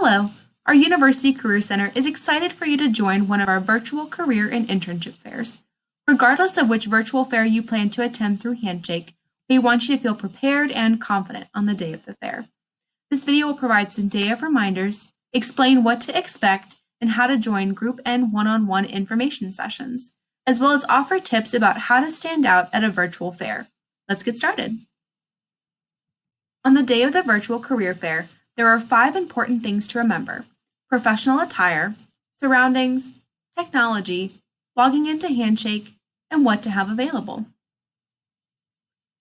Hello, our University Career Center is excited for you to join one of our virtual career and internship fairs. Regardless of which virtual fair you plan to attend through Handshake, we want you to feel prepared and confident on the day of the fair. This video will provide some day of reminders, explain what to expect, and how to join group and one-on-one information sessions, as well as offer tips about how to stand out at a virtual fair. Let's get started. On the day of the virtual career fair, there are 5 important things to remember: professional attire, surroundings, technology, logging into Handshake, and what to have available.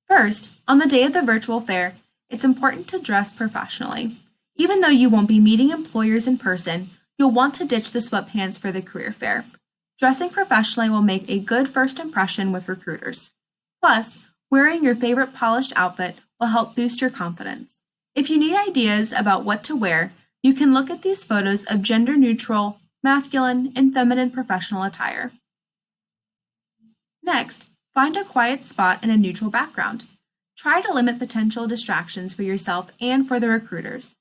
First, on the day of the virtual fair, it's important to dress professionally. Even though you won't be meeting employers in person, you'll want to ditch the sweatpants for the career fair. Dressing professionally will make a good first impression with recruiters. Plus, wearing your favorite polished outfit will help boost your confidence. If you need ideas about what to wear, you can look at these photos of gender-neutral, masculine, and feminine professional attire. Next, find a quiet spot in a neutral background. Try to limit potential distractions for yourself and for the recruiters.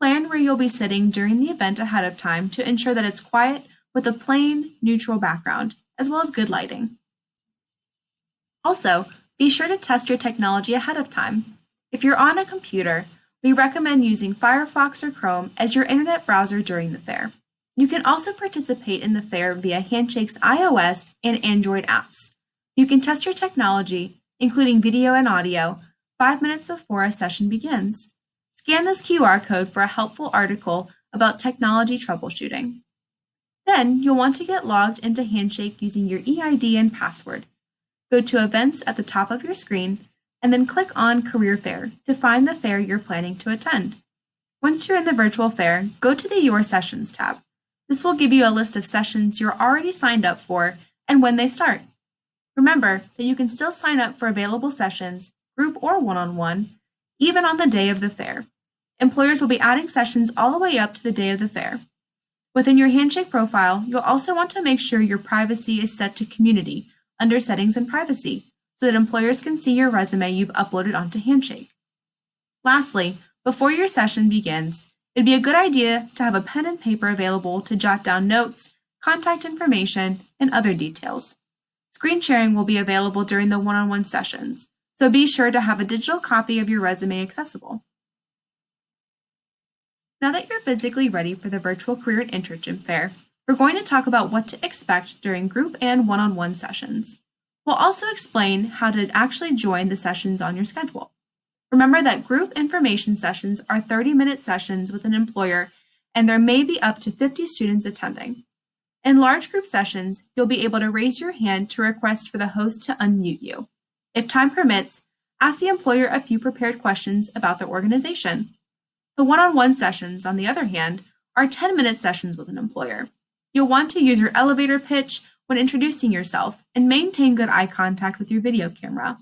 Plan where you'll be sitting during the event ahead of time to ensure that it's quiet with a plain, neutral background, as well as good lighting. Also, be sure to test your technology ahead of time. If you're on a computer, we recommend using Firefox or Chrome as your internet browser during the fair. You can also participate in the fair via Handshake's iOS and Android apps. You can test your technology, including video and audio, 5 minutes before a session begins. Scan this QR code for a helpful article about technology troubleshooting. Then you'll want to get logged into Handshake using your EID and password. Go to Events at the top of your screen, and then click on Career Fair to find the fair you're planning to attend. Once you're in the virtual fair, go to the Your Sessions tab. This will give you a list of sessions you're already signed up for and when they start. Remember that you can still sign up for available sessions, group or one-on-one, even on the day of the fair. Employers will be adding sessions all the way up to the day of the fair. Within your Handshake profile, you'll also want to make sure your privacy is set to Community under Settings and Privacy, so that employers can see your resume you've uploaded onto Handshake. Lastly, before your session begins, it'd be a good idea to have a pen and paper available to jot down notes, contact information, and other details. Screen sharing will be available during the one-on-one sessions, so be sure to have a digital copy of your resume accessible. Now that you're physically ready for the virtual career and internship fair, we're going to talk about what to expect during group and one-on-one sessions. We'll also explain how to actually join the sessions on your schedule. Remember that group information sessions are 30-minute sessions with an employer, and there may be up to 50 students attending. In large group sessions, you'll be able to raise your hand to request for the host to unmute you. If time permits, ask the employer a few prepared questions about their organization. The one-on-one sessions, on the other hand, are 10-minute sessions with an employer. You'll want to use your elevator pitch when introducing yourself and maintain good eye contact with your video camera.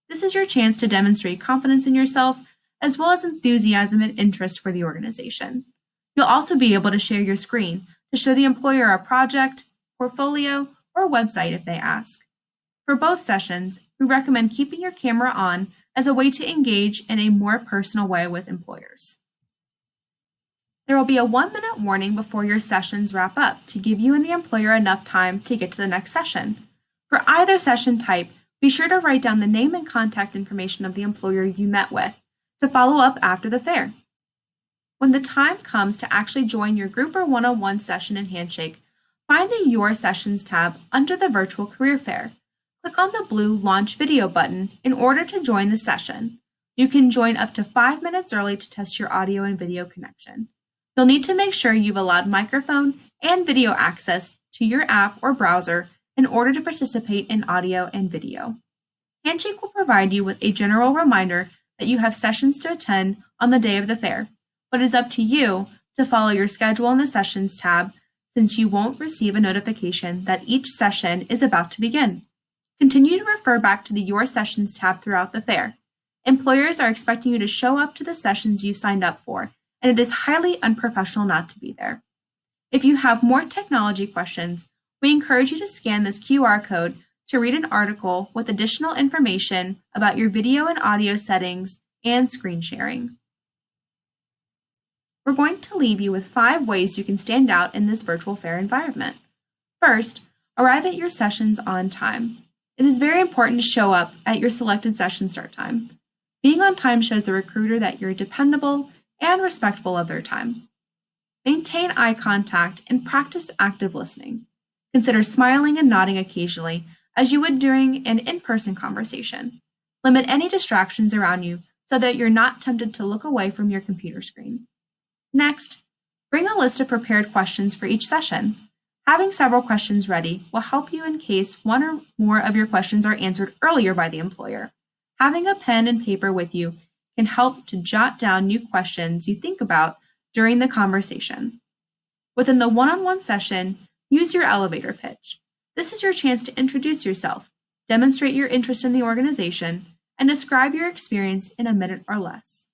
This is your chance to demonstrate confidence in yourself as well as enthusiasm and interest for the organization. You'll also be able to share your screen to show the employer a project, portfolio, or website if they ask. For both sessions, we recommend keeping your camera on as a way to engage in a more personal way with employers. There will be a 1-minute warning before your sessions wrap up to give you and the employer enough time to get to the next session. For either session type, be sure to write down the name and contact information of the employer you met with to follow up after the fair. When the time comes to actually join your group or one-on-one session in Handshake, find the Your Sessions tab under the Virtual Career Fair. Click on the blue Launch Video button in order to join the session. You can join up to 5 minutes early to test your audio and video connection. You'll need to make sure you've allowed microphone and video access to your app or browser in order to participate in audio and video. Handshake will provide you with a general reminder that you have sessions to attend on the day of the fair, but it's up to you to follow your schedule in the Sessions tab since you won't receive a notification that each session is about to begin. Continue to refer back to the Your Sessions tab throughout the fair. Employers are expecting you to show up to the sessions you've signed up for, and it is highly unprofessional not to be there. If you have more technology questions, we encourage you to scan this QR code to read an article with additional information about your video and audio settings and screen sharing. We're going to leave you with 5 ways you can stand out in this virtual fair environment. First, arrive at your sessions on time. It is very important to show up at your selected session start time. Being on time shows the recruiter that you're dependable and respectful of their time. Maintain eye contact and practice active listening. Consider smiling and nodding occasionally as you would during an in-person conversation. Limit any distractions around you so that you're not tempted to look away from your computer screen. Next, bring a list of prepared questions for each session. Having several questions ready will help you in case one or more of your questions are answered earlier by the employer. Having a pen and paper with you can help to jot down new questions you think about during the conversation. Within the one-on-one session, use your elevator pitch. This is your chance to introduce yourself, demonstrate your interest in the organization, and describe your experience in a minute or less.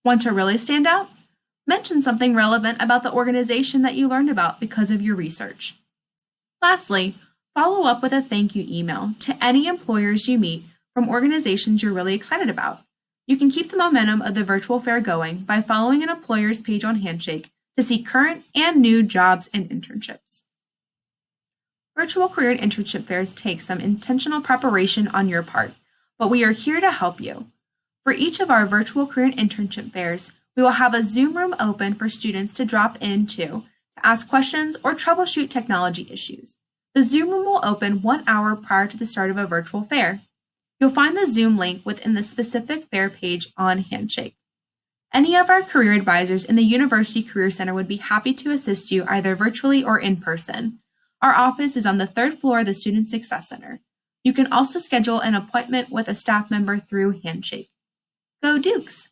Want to really stand out? Mention something relevant about the organization that you learned about because of your research. Lastly, follow up with a thank you email to any employers you meet from organizations you're really excited about. You can keep the momentum of the virtual fair going by following an employer's page on Handshake to see current and new jobs and internships. Virtual career and internship fairs take some intentional preparation on your part, but we are here to help you. For each of our virtual career and internship fairs, we will have a Zoom room open for students to drop into to ask questions or troubleshoot technology issues. The Zoom room will open 1 hour prior to the start of a virtual fair. You'll find the Zoom link within the specific fair page on Handshake. Any of our career advisors in the University Career Center would be happy to assist you either virtually or in person. Our office is on the 3rd floor of the Student Success Center. You can also schedule an appointment with a staff member through Handshake. Go Dukes!